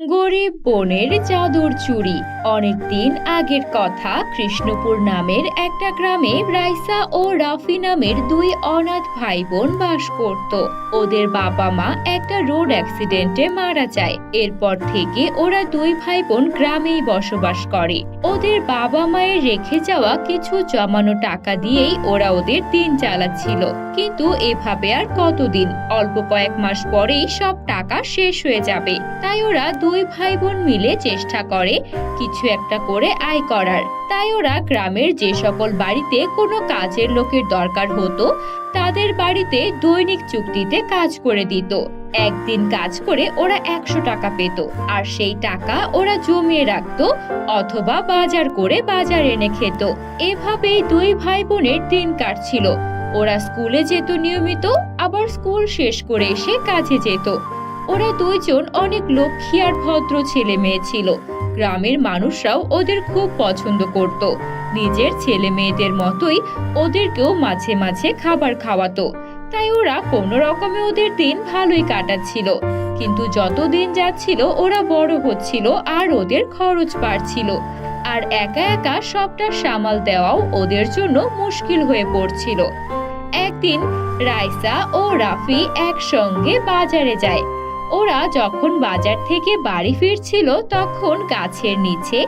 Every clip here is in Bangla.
গরিব বোনের জাদুর চুড়ি। অনেকদিন আগের কথা, কৃষ্ণপুর নামের একটা গ্রামে রাইসা ও রাফি নামের দুই অনাথ ভাই বোন বাস করত। ওদের বাবা মা একটা রোড অ্যাক্সিডেন্টে মারা যায়। এরপর থেকে ওরা দুই ভাই বোন গ্রামেই বসবাস করে। ওদের বাবা মায়ের রেখে যাওয়া কিছু জমানো টাকা দিয়েই ওরা ওদের দিন চালাচ্ছিল। কিন্তু এভাবে আর কতদিন? অল্প কয়েক মাস পরেই সব টাকা শেষ হয়ে যাবে। তাই ওরা দুই ভাই বোন মিলে চেষ্টা করে কিছু একটা করে আয় করার। তাই ওরা গ্রামের যে সকল বাড়িতে কোনো কাজের লোকের দরকার হতো তাদের বাড়িতে দৈনিক চুক্তিতে কাজ করে দিত। একদিন কাজ করে ওরা 100 টাকা পেত, আর সেই টাকা ওরা জমিয়ে রাখতো অথবা বাজার করে বাজার এনে খেত। এভাবেই দুই ভাই বোনের দিন কাটছিল। ওরা স্কুলে যেত নিয়মিত, আবার স্কুল শেষ করে এসে কাজে যেত। ওরা দুইজন অনেক লক্ষ্মী আর ভদ্র ছেলে মেয়ে ছিল। গ্রামের মানুষরাও ওদের খুব পছন্দ করত। নিজের ছেলে মেয়েদের মতোই ওদেরকেও মাঝে মাঝে খাবার খাওয়াতো। তাই ওরা কোনো রকমে ওদের দিন ভালোই কাটাচ্ছিল। কিন্তু যত দিন যাচ্ছিল ওরা বড় হচ্ছিল আর ওদের খরচ বাড়ছিল। আর একা একা সবটা সামাল দেওয়াও ওদের জন্য মুশকিল হয়ে পড়ছিল। একদিন রাইসা ও রাফি একসঙ্গে বাজারে যায়। ওরা যখন বাজার থেকে বাড়ি ফিরছিল তখন গাছের নিচে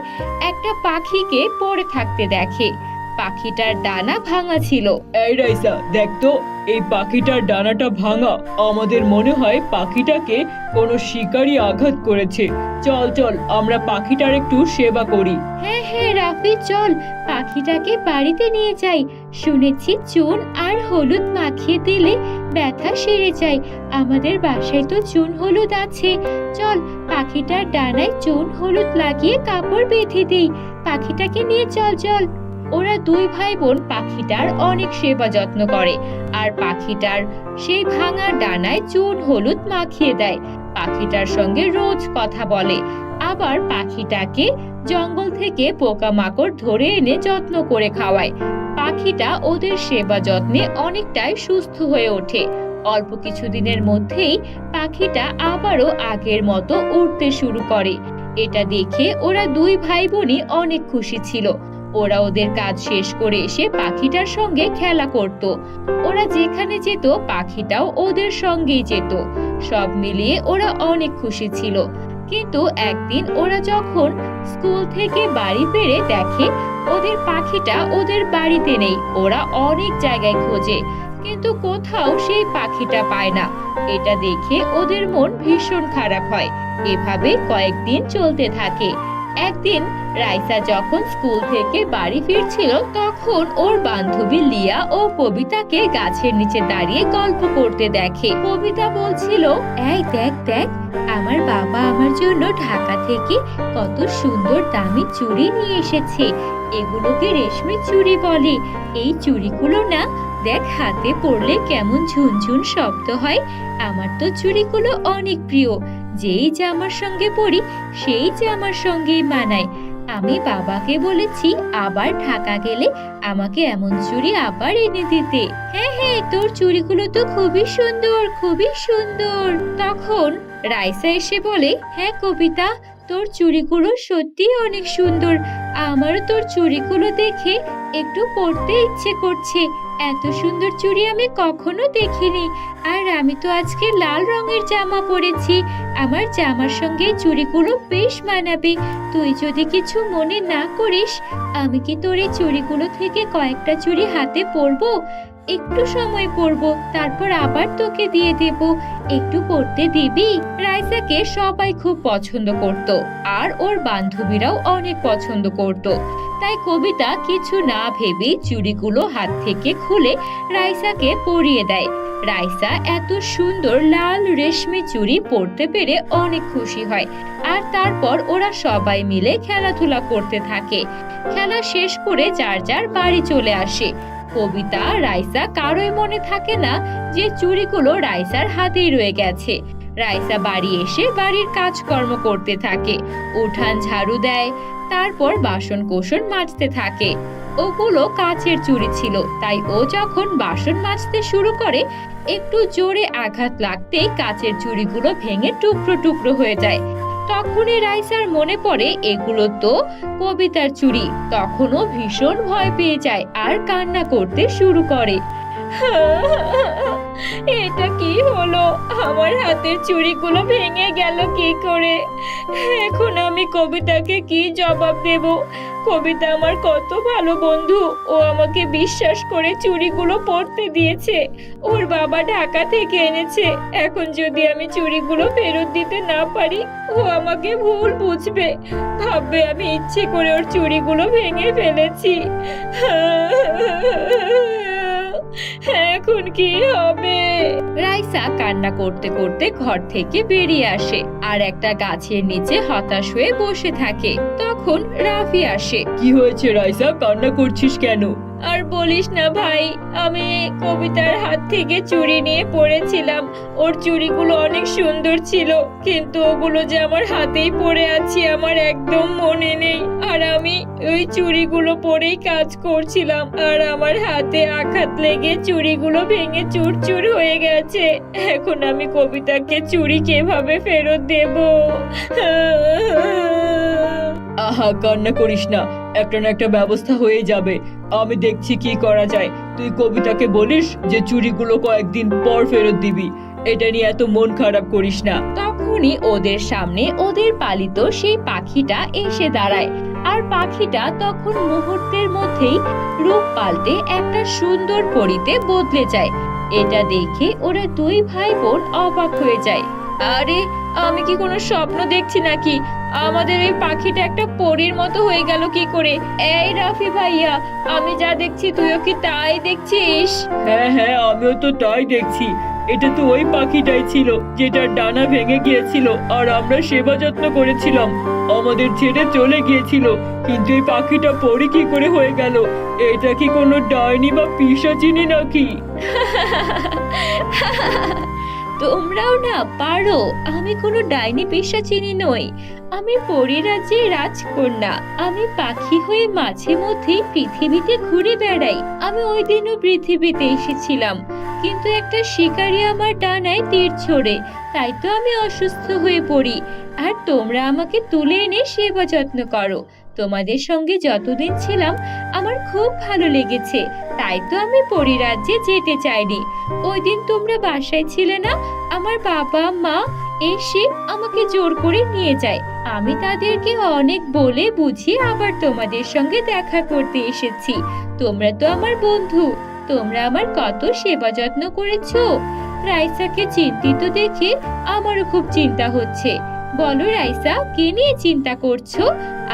একটা পাখিকে পড়ে থাকতে দেখে। পাখিটার ডানা ভাঙা ছিল। এই রাইসা, দেখ তো, এই পাখিটার ডানাটা ভাঙা। আমাদের মনে হয় পাখিটাকে কোনো শিকারী আঘাত করেছে। চল চল, আমরা পাখিটার একটু সেবা করি। হ্যাঁ হ্যাঁ রাফি, চল পাখিটাকে বাড়িতে নিয়ে যাই। শুনেছি চুন আর হলুদ মাখিয়ে দিলে ব্যথা সেরে যায়। আমাদের বাসায় তো চুন হলুদ আছে। চল পাখিটার ডানায় চুন হলুদ লাগিয়ে কাপড় বেঁধে দিই। পাখিটাকে নিয়ে চল চল। ওরা দুই ভাই বোন পাখিটার অনেক সেবা যত্ন করে, আর পাখিটার সেই ভাঙা ডানায় চুন হলুদ মাখিয়ে দেয়। পাখিটার সঙ্গে রোজ কথা বলে, আবার পাখিটাকে জঙ্গল থেকে পোকামাকড় ধরে এনে যত্ন করে খাওয়ায়। পাখিটা ওদের সেবা যত্নে অনেকটাই সুস্থ হয়ে ওঠে। অল্প কিছুদিনের মধ্যেই পাখিটা আবারও আগের মতো উড়তে শুরু করে। এটা দেখে ওরা দুই ভাই বোনই অনেক খুশি ছিল। ওরা ওদের কাজ শেষ করে এসে পাখিটার সঙ্গে খেলা করত। ওরা যেখানে যেত পাখিটাও ওদের সঙ্গেই যেত। সব মিলিয়ে ওরা অনেক খুশি ছিল। কিন্তু একদিন ওরা যখন স্কুল থেকে বাড়ি ফিরে দেখে ওদের পাখিটা ওদের বাড়িতে নেই। ওরা অনেক জায়গায় খোঁজে, কিন্তু কোথাও সেই পাখিটা পায় না। এটা দেখে ওদের মন ভীষণ খারাপ হয়। এভাবে কয়েকদিন চলতে থাকে। একদিন রাইসা যখন স্কুল থেকে বাড়ি ফিরছিল তখন ওর বান্ধবী লিয়া ও কবিতাকে গাছের নিচে দাঁড়িয়ে গল্প করতে দেখে। কবিতা বলছিল, এই দেখ দেখ, আমার বাবা আমার জন্য ঢাকা থেকে কত সুন্দর দামি চুড়ি নিয়ে এসেছে। এগুলোকে রেশমি চুড়ি বলে। এই চুড়িগুলো না, দেখ হাতে পরলে কেমন ঝুনঝুন শব্দ হয়। আমার তো চুড়িগুলো অনেক প্রিয়। যেই জামার সঙ্গে পরি সেই জামার সঙ্গেই মানায়। আমি বাবাকে বলেছি আবার ঢাকা গেলে আমাকে এমন চুড়ি আবার এনে দিতে। হ্যাঁ হ্যাঁ, তোর চুড়িগুলো তো খুবই সুন্দর, খুবই সুন্দর। তখন রাইসা এসে বলে, হ্যাঁ কবিতা, তোর চুড়িগুলো সত্যি অনেক সুন্দর। আমারও তোর চুড়িগুলো দেখে একটু পরতে ইচ্ছে করছে। এত সুন্দর চুড়ি আমি কখনো দেখিনি। আর আমি তো আজকে লাল রঙের জামা পরেছি। আমার জামার সঙ্গে চুড়িগুলো বেশ মানাবে। তুই যদি কিছু মনে না করিস, আমি কি তোর এই চুড়িগুলো থেকে কয়েকটা চুড়ি হাতে পরবো? একটু সময় পরবো, তারপর আবার তোকে দিয়ে দেব। একটু পরতে দিবি? রাইসাকে সবাই খুব পছন্দ করত, আর ওর বান্ধবীরাও অনেক পছন্দ করত। তাই কবিতা কিছু না ভেবে চুড়িগুলো হাত থেকে খুলে রাইসাকে পরিয়ে দেয়। রাইসা এত সুন্দর লাল রেশমি চুড়ি পরতে পেরে অনেক খুশি হয়। আর তারপর ওরা সবাই মিলে খেলাধুলা করতে থাকে। খেলা শেষ করে যার যার বাড়ি চলে আসে। কবিতা, রাইসা কারোই মনে থাকে না যে চুড়িগুলো রাইসার হাতেই রয়ে গেছে। রাইসা বাড়ি এসে বাড়ির কাজকর্ম করতে থাকে। উঠান ঝাড়ু দেয়, তারপর বাসন কোসন মাজতে থাকে। ওগুলো কাচের চুড়ি ছিল, তাই ও যখন বাসন মাজতে শুরু করে একটু জোরে আঘাত লাগতেই কাচের চুড়িগুলো ভেঙে টুকরো টুকরো হয়ে যায়। তখনই রাইসার মনে পড়ে এগুলো তো কবিতার চুড়ি। তখনও ভীষণ ভয় পেয়ে যায় আর কান্না করতে শুরু করে। এটা কি হলো? আমার হাতের চুড়িগুলো ভেঙে গেল কি করে? এখন আমি কবিতাকে কি জবাব দেব? কবিতা আমার কত ভালো বন্ধু, ও আমাকে বিশ্বাস করে চুড়িগুলো পরতে দিয়েছে। ওর বাবা ঢাকা থেকে এনেছে। এখন যদি আমি চুড়িগুলো ফেরত দিতে না পারি, ও আমাকে ভুল বুঝবে, ভাববে আমি ইচ্ছে করে ওর চুড়িগুলো ভেঙে ফেলেছি। এখন কি হবে? রাইসা কান্না করতে করতে ঘর থেকে বেরিয়ে আসে আর একটা গাছের নিচে হতাশ হয়ে বসে থাকে। তখন রাফি আসে। কি হয়েছে রাইসা, কান্না করছিস কেন? আর বলিস না ভাই, আমি কবিতার হাত থেকে চুড়ি নিয়ে পড়েছিলাম। ওর চুড়িগুলো অনেক সুন্দর ছিল, কিন্তু ওগুলো যে আমার হাতেই পড়ে আছে আমার একদম মনে নেই। আর আমি ওই চুড়িগুলো পরেই কাজ করছিলাম, আর আমার হাতে আঘাত লেগে চুড়িগুলো ভেঙে চুরচুর হয়ে গেছে। এখন আমি কবিতাকে চুড়ি কিভাবে ফেরত দেব? আহা, কান্না করিস না, একটা না একটা ব্যবস্থা হয়ে যাবে। আমি দেখছি কি করা যায়। তুই কবিতাকে বলিস যে চুড়িগুলো কয়েকদিন পর ফেরত দিবি। এটা নিয়ে এত মন খারাপ করিস না। তখনই ওদের সামনে ওদের পালিত সেই পাখিটা এসে দাঁড়ায়। আর পাখিটা তখন মুহূর্তের মধ্যেই রূপ পাল্টে একটা সুন্দর পরীতে বদলে যায়। এটা দেখে ওরা দুই ভাই বোন অবাক হয়ে যায়। আরে, আমি কি কোনো স্বপ্ন দেখছি নাকি? আমাদের এই পাখিটা একটা পরীর মতো হয়ে গেল কি করে? এই রাফি ভাইয়া, আমি যা দেখছি তুইও কি তাই দেখছিস? হ্যাঁ হ্যাঁ, আমিও তো তাই দেখছি। এটা তো ওই পাখিটাই ছিল যেটার ডানা ভেঙে গিয়েছিল, আর আমরা সেবা যত্ন করেছিলাম। আমাদের ছেড়ে চলে গিয়েছিল, কিন্তু এই পাখিটা পরি কি করে হয়ে গেল? এটা কি কোনো ডাইনি বা পিশাচিনি নাকি? তোমরাও না পারো? আমি কোনো ডাইনি পিশাচিনি নই, আমি পরিরাজ্যের রাজকন্যা। আমি পাখি হয়ে মাঝে মধ্যেই পৃথিবীতে ঘুরে বেড়াই। আমি ওই দিনও পৃথিবীতে এসেছিলাম, কিন্তু একটা শিকারী আমার ডানায় তীর ছোড়ে, তাই তো আমি অসুস্থ হয়ে পড়ি। আর তোমরা আমাকে তুলে এনে সেবা যত্ন করো। তোমাদের সঙ্গে যতদিন ছিলাম আমার খুব ভালো লেগেছে, তাই তো আমি পরিরাজ্যে যেতে চাইনি। ওই দিন তোমরা বাসায় ছিলে না, আমার বাবা মা এসে আমাকে জোর করে নিয়ে যায়। আমি তাদেরকে অনেক বলে বুঝিয়ে আবার তোমাদের সঙ্গে দেখা করতে এসেছি। তোমরা তো আমার বন্ধু, তোমরা আমার কত সেবা যত্ন করেছো। রাইসাকে চিন্তিত দেখে আমারও খুব চিন্তা হচ্ছে। বলো রাইসা, কে নিয়ে চিন্তা করছো?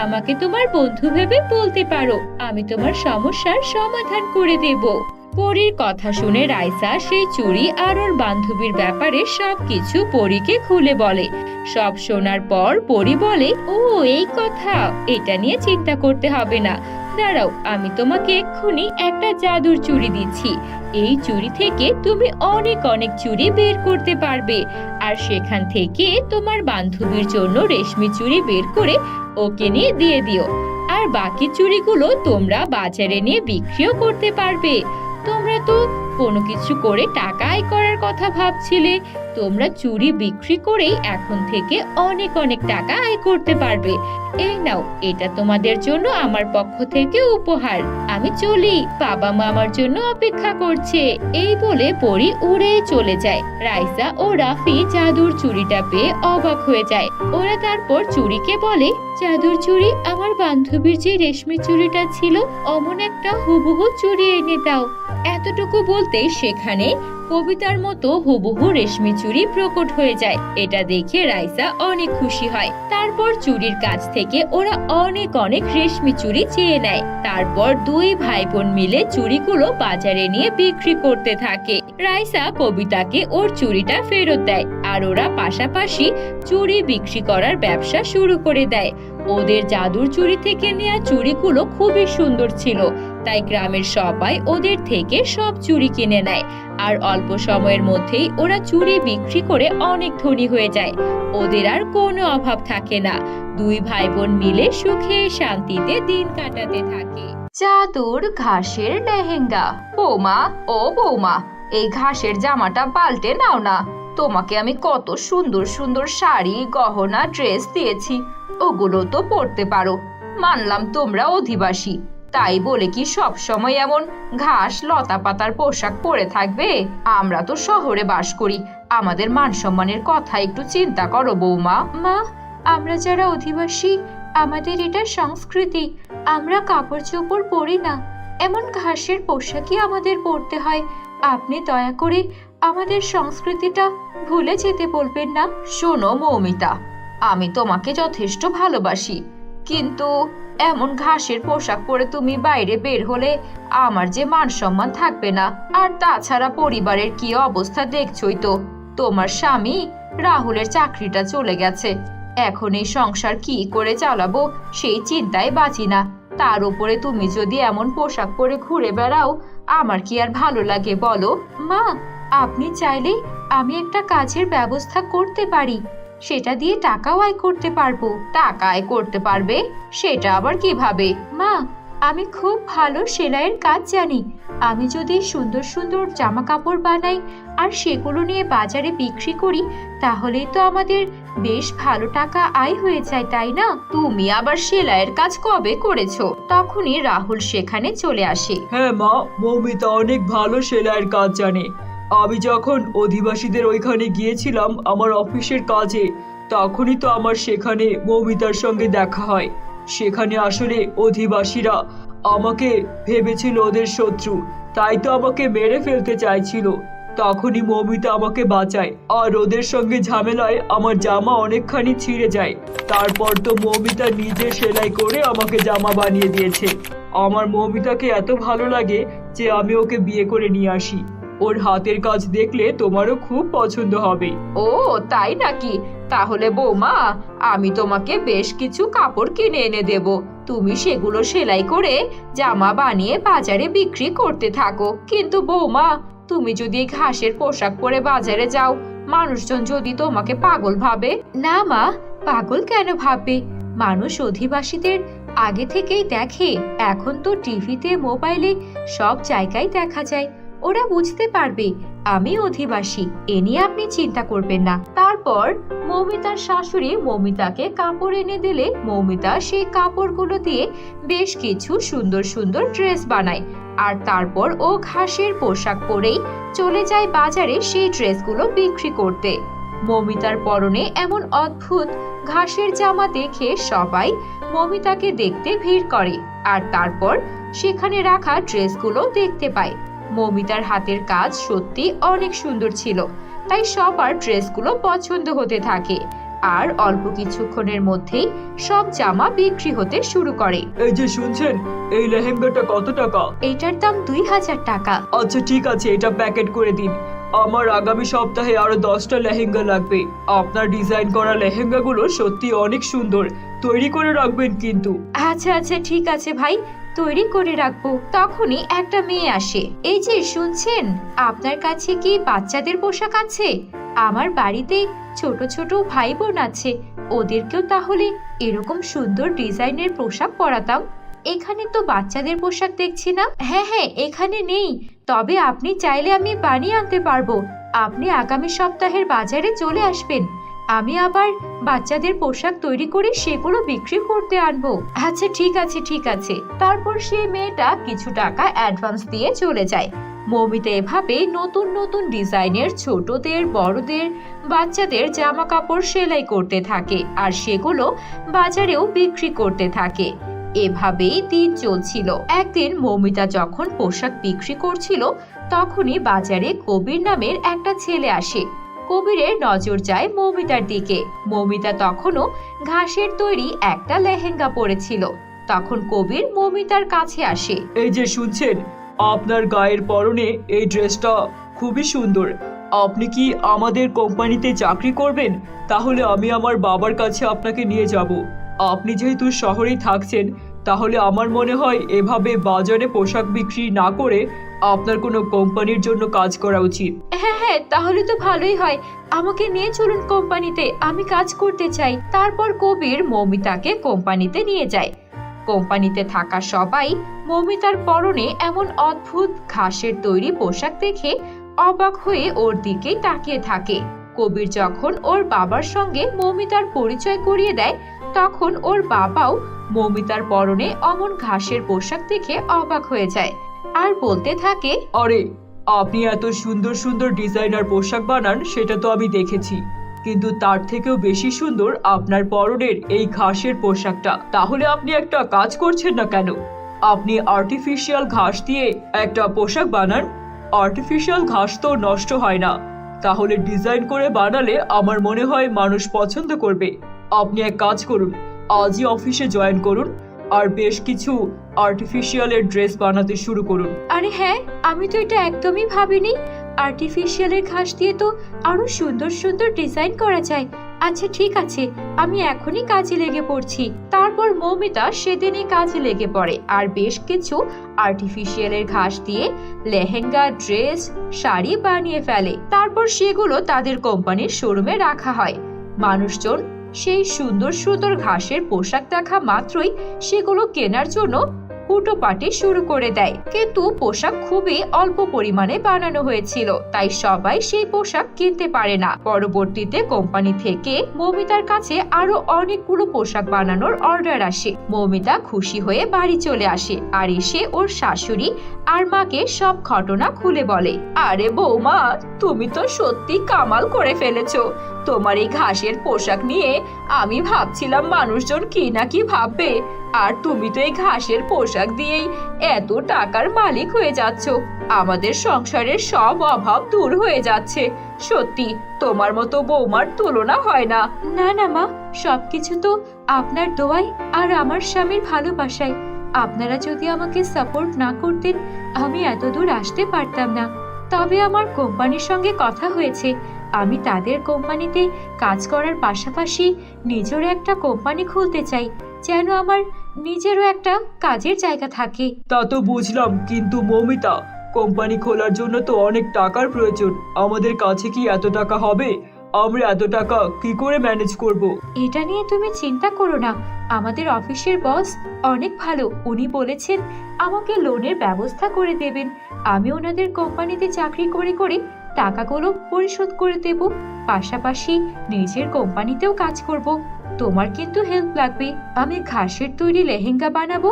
আমাকে তোমার বন্ধু ভেবে বলতে পারো, আমি তোমার সমস্যার সমাধান করে দেব। পরীর কথা শুনে রাইসা সেই চুড়ি আর ওর বান্ধবীর ব্যাপারে সবকিছু পরীকে খুলে বলে। সব শোনার পর পরী বলে, ও এই কথা, এটা নিয়ে চিন্তা করতে হবে না। দাঁড়াও, আমি তোমাকে এক্ষুনি একটা জাদুর চুড়ি দিচ্ছি। এই চুড়ি থেকে তুমি অনেক অনেক চুড়ি বের করতে পারবে, আর সেখান থেকে তোমার বান্ধবীর জন্য রেশমি চুড়ি বের করে ওকে নিয়ে দিয়ে দিও। আর বাকি চুড়িগুলো তোমরা বাজারে নিয়ে বিক্রিও করতে পারবে। তোমরা তো কোনো কিছু করে টাকা আয় করার কথা ভাবছিলে, তোমরা চুড়ি বিক্রি করেই এখন থেকে অনেক অনেক টাকা আয় করতে পারবে। এই নাও, এটা তোমাদের জন্য আমার পক্ষ থেকে উপহার। আমি চলি, বাবা মা আমার জন্য অপেক্ষা করছে। এই বলে পরী উড়ে চলে যায়। রাইসা ও রাফি জাদুর চুড়িটা পেয়ে অবাক হয়ে যায়। ওরা তারপর চুড়িকে বলে, জাদুর চুড়ি, আমার বান্ধবীর যে রেশমি চুড়িটা ছিল অমন একটা হুবহু চুড়ি এনে দাও। এতটুকু বলতে সেখানে কবিতার মতো হুবহু রেশমি চুড়ি প্রকট হয়ে যায়। এটা দেখে রাইসা অনেক খুশি হয়। তারপর চুড়ির কাছ থেকে ওরা অনেক অনেক রেশমি চুড়ি চেয়ে নেয়। তারপর দুই ভাই বোন মিলে চুড়িগুলো বাজারে নিয়ে বিক্রি করতে থাকে। রাইসা কবিতাকে ওর চুড়িটা ফেরত দেয়, আর ওরা পাশাপাশি চুড়ি বিক্রি করার ব্যবসা শুরু করে দেয়। ওদের জাদুর চুড়ি থেকে নেওয়া চুড়িগুলো খুবই সুন্দর ছিল, তাই গ্রামের সবাই ওদের থেকে সব চুড়ি কিনে নেয়। আর অল্প সময়ের মধ্যেই ওরা চুড়ি বিক্রি করে অনেক ধনী হয়ে যায়। ওদের আর কোনো অভাব থাকে না। দুই ভাই বোন মিলে সুখে শান্তিতে দিন কাটাতে থাকে। জাদুর ঘাসের লেহেঙ্গা। বৌমা, ও বৌমা, এই ঘাসের জামাটা পাল্টে নাও না। তোমাকে আমি কত সুন্দর সুন্দর শাড়ি গহনা ড্রেস দিয়েছি, ওগুলো তো পরতে পারো। মানলাম তোমরা অধিবাসী, তাই বলে কি সব সময় এমন ঘাস লতা পাতার পোশাক পরে থাকবে? আমরা তো শহরে বাস করি, আমাদের মান সম্মানের কথা একটু চিন্তা করো বৌমা। মা, আমরা যারা অধিবাসী, আমাদের এটা সংস্কৃতি। আমরা কাপড় চোপড় পরি না, এমন ঘাসের পোশাকই আমাদের পরতে হয়। আপনি দয়া করে আমাদের সংস্কৃতিটা ভুলে যেতে বলবেন না। শোনো মৌমিতা, আমি তোমাকে যথেষ্ট ভালোবাসি, কিন্তু এমন ঘাসের পোশাক পরে তুমি বাইরে বের হলে আমার যে মান সম্মান থাকবে না। আর তাছাড়া পরিবারের কি অবস্থা দেখছই তো, তোমার স্বামী রাহুলের চাকরিটা চলে গেছে, এখন এই সংসার কি করে চালাবো সেই চিন্তায় বাঁচি না। তার উপরে তুমি যদি এমন পোশাক পরে ঘুরে বেড়াও, আমার কি আর ভালো লাগে বলো? মা, আপনি চাইলে আমি একটা কাজের ব্যবস্থা করতে পারি, সেটা দিয়ে টাকাও আয় করতে পারবো। টাকা আয় করতে পারবে? সেটা আবার কিভাবে? মা, আমি খুব ভালো সেলাইয়ের কাজ জানি। আমি যদি সুন্দর সুন্দর জামা কাপড় বানাই আর সেগুলো নিয়ে বাজারে বিক্রি করি, তাহলেই তো আমাদের বেশ ভালো টাকা আয় হয়ে যায়, তাই না? তুমি আবার সেলাইয়ের কাজ কবে করেছো? তখনই রাহুল সেখানে চলে আসে। হ্যাঁ মা, মৌমিতা অনেক ভালো সেলাইয়ের কাজ জানে। আমি যখন অধিবাসীদের ওইখানে গিয়েছিলাম আমার অফিসের কাজে, তখনই তো আমার সেখানে মৌমিতার সঙ্গে দেখা হয়। সেখানে আসলে অধিবাসীরা আমাকে ভেবেছিল ওদের শত্রু, তাই তো আমাকে মেরে ফেলতে চাইছিল। তখনই মৌমিতা আমাকে বাঁচায়, আর ওদের সঙ্গে ঝামেলায় আমার জামা অনেকখানি ছিঁড়ে যায়। তারপর তো মৌমিতা নিজে সেলাই করে আমাকে জামা বানিয়ে দিয়েছে। আমার মৌমিতাকে এত ভালো লাগে যে আমি ওকে বিয়ে করে নিয়ে আসি। ওর হাতের কাজ দেখলে তোমারও খুব পছন্দ হবে। ও তাই নাকি? তাহলে বৌমা, আমি তোমাকে বেশ কিছু কাপড় কিনে এনে দেব, তুমি সেগুলো সেলাই করে জামা বানিয়ে বাজারে বিক্রি করতে থাকো। কিন্তু বৌমা, তুমি যদি ঘাসের পোশাক পরে বাজারে যাও, মানুষজন যদি তোমাকে পাগল ভাবে? না মা, পাগল কেন ভাববে? মানুষ অধিবাসীদের আগে থেকেই দেখে, এখন তো টিভিতে মোবাইলে সব জায়গায় দেখা যায়। ওরা বুঝতে পারবে আমি অধিবাসী, এ নিয়ে আপনি চিন্তা করবেন না। তারপর মৌমিতার শাশুড়ি মৌমিতাকে কাপড় এনে দিলে মৌমিতা সেই কাপড়গুলো দিয়ে বেশ কিছু সুন্দর সুন্দর ড্রেস বানায়। আর তারপর ও ঘাসের পোশাক পরেই চলে যায় বাজারে সেই ড্রেসগুলো বিক্রি করতে। মৌমিতার পরনে এমন অদ্ভুত ঘাসের জামা দেখে সবাই মৌমিতাকে দেখতে ভিড় করে, আর তারপর সেখানে রাখা ড্রেসগুলো দেখতে পায়। মৌমিতার হাতের কাজ সত্যি অনেক সুন্দর ছিল, তাই সবার ড্রেসগুলো পছন্দ হতে থাকে। আর অল্প কিছুক্ষণের মধ্যেই সব জামা বিক্রি হতে শুরু করে। এই যে শুনছেন, এই লেহেঙ্গাটা কত টাকা? এটার দাম 2000 টাকা। আচ্ছা ঠিক আছে, এটা প্যাকেট করে দিন। আমার আগামী সপ্তাহে আরো 10টা লেহেঙ্গা লাগবে। আপনার ডিজাইন করা লেহেঙ্গাগুলো সত্যি অনেক সুন্দর, তৈরি করে রাখবেন কিন্তু। আচ্ছা আচ্ছা ঠিক আছে ভাই, তৈরি করে রাখবো। তখনই একটা মেয়ে আসে। এই যে শুনছেন, আপনার কাছে কি বাচ্চাদের পোশাক আছে? আমার বাড়িতে ছোট ছোট ভাই বোন আছে, ওদেরকেও তাহলে এরকম সুন্দর ডিজাইনের পোশাক পরাতাম। এখানে তো বাচ্চাদের পোশাক দেখছি না। হ্যাঁ হ্যাঁ, এখানে নেই, তবে আপনি চাইলে আমি বানিয়ে আনতে পারবো। আপনি আগামী সপ্তাহের বাজারে চলে আসবেন, আমি আবার বাচ্চাদের পোশাক তৈরি করে সেগুলো বিক্রি করতে আনবো। আচ্ছা ঠিক আছে ঠিক আছে। তারপর সেই মেয়েটা কিছু টাকা অ্যাডভান্স দিয়ে চলে যায়। মৌমিতা এভাবে নতুন নতুন ডিজাইনের ছোটদের বড়দের বাচ্চাদের জামা কাপড় সেলাই করতে থাকে, আর সেগুলো বাজারেও বিক্রি করতে থাকে। এভাবেই দিন চলছিল। একদিন মৌমিতা যখন পোশাক বিক্রি করছিল, তখনই বাজারে কবির নামের একটা ছেলে আসে। কবিরের নজর যায় মৌমিতার দিকে। মৌমিতা তখনও ঘাসের তৈরি একটা লেহেঙ্গা পরেছিল। তখন কবির মৌমিতার কাছে আসে। এই যে শুনছেন, আপনার গায়ের পরনে এই ড্রেসটা খুবই সুন্দর। আপনি কি আমাদের কোম্পানিতে চাকরি করবেন? তাহলে আমি আমার বাবার কাছে আপনাকে নিয়ে যাব। আপনি যেহেতু শহরেই থাকছেন, তাহলে আমার মনে হয় এভাবে বাজারে পোশাক বিক্রি না করে আপনার কোনো কোম্পানির জন্য কাজ করা উচিত। হ্যাঁ হ্যাঁ, তাহলে তো ভালোই হয়, আমাকে নিয়ে চলুন কোম্পানিতে, আমি কাজ করতে চাই। তারপর কবির মৌমিতাকে কোম্পানিতে নিয়ে যায়। কোম্পানিতে থাকা সবাই মৌমিতার পরনে এমন অদ্ভুত ঘাসের তৈরি পোশাক দেখে অবাক হয়ে ওর দিকে তাকিয়ে থাকে। কবির যখন ওর বাবার সঙ্গে মৌমিতার পরিচয় করিয়ে দেয় তখন ওর বাবাও মৌমিতার পরনে অমন ঘাসের পোশাক দেখে অবাক হয়ে যায় আর বলতে থাকে, আরে আপনি এত সুন্দর সুন্দর ডিজাইনার পোশাক বানান সেটা তো আমি দেখেছি, কিন্তু তার থেকেও বেশি সুন্দর আপনার পরনের এই ঘাসের পোশাকটা। তাহলে আপনি একটা কাজ করছেন না কেন? আপনি আর্টিফিশিয়াল ঘাস দিয়ে একটা পোশাক বানান। আর্টিফিশিয়াল ঘাস তো নষ্ট হয় না, তাহলে ডিজাইন করে বানালে আমার মনে হয় মানুষ পছন্দ করবে। আপনি এক কাজ করুন, আজই অফিসে জয়েন করুন আর বেশ কিছু আর্টিফিশিয়ালের ড্রেস বানাতে শুরু করুন। আরে হ্যাঁ, আমি তো এটা একদমই ভাবিনি। আর্টিফিশিয়ালের ঘাস দিয়ে তো আরো সুন্দর সুন্দর ডিজাইন করা যায়। আচ্ছা ঠিক আছে, আমি এখনই কাজে লেগে পড়ছি। তারপর মৌমিতা সেদিনই কাজে লেগে পড়ে আর বেশ কিছু আর্টিফিশিয়ালের ঘাস দিয়ে লেহেঙ্গা, ড্রেস, শাড়ি বানিয়ে ফেলে। তারপর সেগুলো তাদের কোম্পানির শোরুমে রাখা হয়। মানুষজন সেই সুন্দর সুন্দর ঘাসের পোশাক দেখা মাত্রই সেগুলো কেনার জন্য হুটোপাটি শুরু করে দেয়, কিন্তু পোশাক খুবই অল্প পরিমাণে বানানো হয়েছিল, তাই সবাই সেই পোশাক কিনতে পারে না। পরবর্তীতে কোম্পানি থেকে মৌমিতার কাছে আরো অনেকগুলো পোশাক বানানোর অর্ডার আসে। মৌমিতা খুশি হয়ে বাড়ি চলে আসে আর এসে ওর শাশুড়ি আর মাকে সব ঘটনা খুলে বলে। আরে বৌমা, তুমি তো সত্যি কামাল করে ফেলেছো। তোমার এই ঘাসের পোশাক নিয়ে আমি ভাবছিলাম মানুষজন কি না কি ভাববে, আর তুমি তো এই ঘাসের পোশাক দিয়েই এত টাকার মালিক হয়ে যাচ্ছ। আমাদের সংসারের সব অভাব দূর হয়ে যাচ্ছে। সত্যি তোমার মতো বৌমার তুলনা হয় না। না না মা, সবকিছু তো আপনার দোয়াই আর আমার স্বামীর ভালোবাসায়। আপনারা যদি আমাকে সাপোর্ট না করতেন আমি এত দূর আসতে পারতাম না। তবে আমার কোম্পানির সঙ্গে কথা হয়েছে, আমি তাদের কোম্পানিতে কাজ করার পাশাপাশি নিজের একটা কোম্পানি খুলতে চাই, যেন আমার নিজেরও একটা কাজের জায়গা থাকে। তা তো বুঝলাম, কিন্তু মৌমিতা, কোম্পানি খোলার জন্য তো অনেক টাকার প্রয়োজন। আমাদের কাছে কি এত টাকা হবে? আমরা এত টাকা কি করে ম্যানেজ করব? এটা নিয়ে তুমি চিন্তা করো না, আমাদের অফিসের বস অনেক ভালো। উনি বলেছেন আমাকে লোনের ব্যবস্থা করে দেবেন। আমি ওনাদের কোম্পানিতে চাকরি করে করে টাকাগুলো পরিশোধ করে দেব, পাশাপাশি নিজের কোম্পানিতেও কাজ করব। তোমার কিন্তু হেল্প লাগবে। আমি ঘাসের তৈরি লেহেঙ্গা বানাবো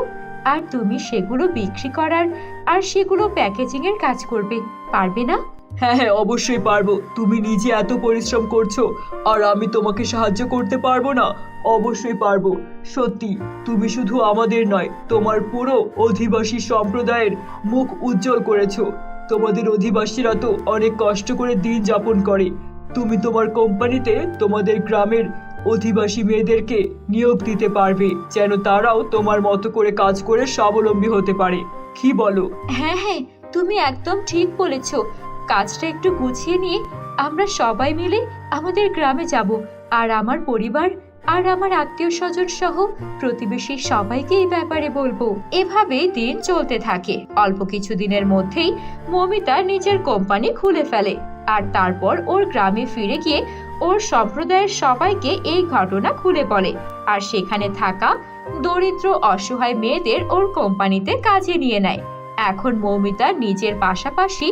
আর তুমি সেগুলো বিক্রি করার আর সেগুলো প্যাকেজিং এর কাজ করবে, পারবে না? হ্যাঁ হ্যাঁ, অবশ্যই পারবো। তুমি নিজে এত পরিশ্রম করছো আর আমি তোমাকে সাহায্য করতে পারবো না? অবশ্যই পারবো। সত্যি তুমি শুধু আমাদের নয়, তোমার পুরো অধিবাসী সম্প্রদায়ের মুখ উজ্জ্বল করেছো। তোমাদের অধিবাসীরা তো অনেক কষ্ট করে দিন যাপন করে। তুমি তোমার কোম্পানিতে তোমাদের গ্রামের অধিবাসী মেয়েদেরকে নিয়োগ দিতে পারবে, যেন তারাও তোমার মতো করে কাজ করে স্বাবলম্বী হতে পারে। কি বলো? হ্যাঁ হ্যাঁ, তুমি একদম ঠিক বলেছো। কাজটা একটু গুছিয়ে নিয়ে আমরা সবাই মিলে আমাদের গ্রামে যাব আর আমার পরিবার আর আমার আত্মীয় স্বজন সহ প্রতিবেশী সবাইকে এই ব্যাপারে বলবো। এভাবেই দিন চলতে থাকে। অল্প কিছু দিনের মধ্যেই মৌমিতা নিজের কোম্পানি খুলে ফেলে আর তারপর ওর গ্রামে ফিরে গিয়ে ওর সম্প্রদায়ের সবাইকে এই ঘটনা খুলে বলে, আর সেখানে থাকা দরিদ্র অসহায় মেয়েদের ওর কোম্পানিতে কাজে নিয়ে নেয়। এখন মৌমিতা নিজের পাশাপাশি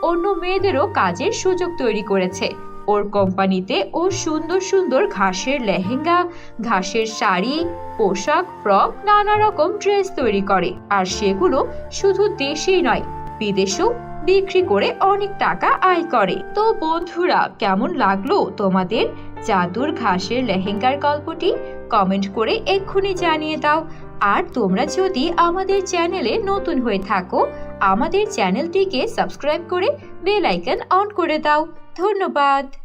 অন্য মেয়েদেরও কাজের সুযোগ তৈরি করেছে। ওর কোম্পানিতে ও সুন্দর সুন্দর ঘাসের লেহেঙ্গা, ঘাসের শাড়ি, পোশাক, ফ্রক, নানা রকম ড্রেস তৈরি করে, আর সেগুলো শুধু দেশেই নয় বিদেশেও বিক্রি করে অনেক টাকা আয় করে। তো বন্ধুরা, কেমন লাগলো তোমাদের জাদুর ঘাসের লেহেঙ্গার গল্পটি? কমেন্ট করে এক্ষুনি জানিয়ে দাও। আর তোমরা যদি আমাদের চ্যানেলে নতুন হয়ে থাকো, আমাদের চ্যানেলটিকে সাবস্ক্রাইব করে বেল আইকন অন করে দাও। ধন্যবাদ।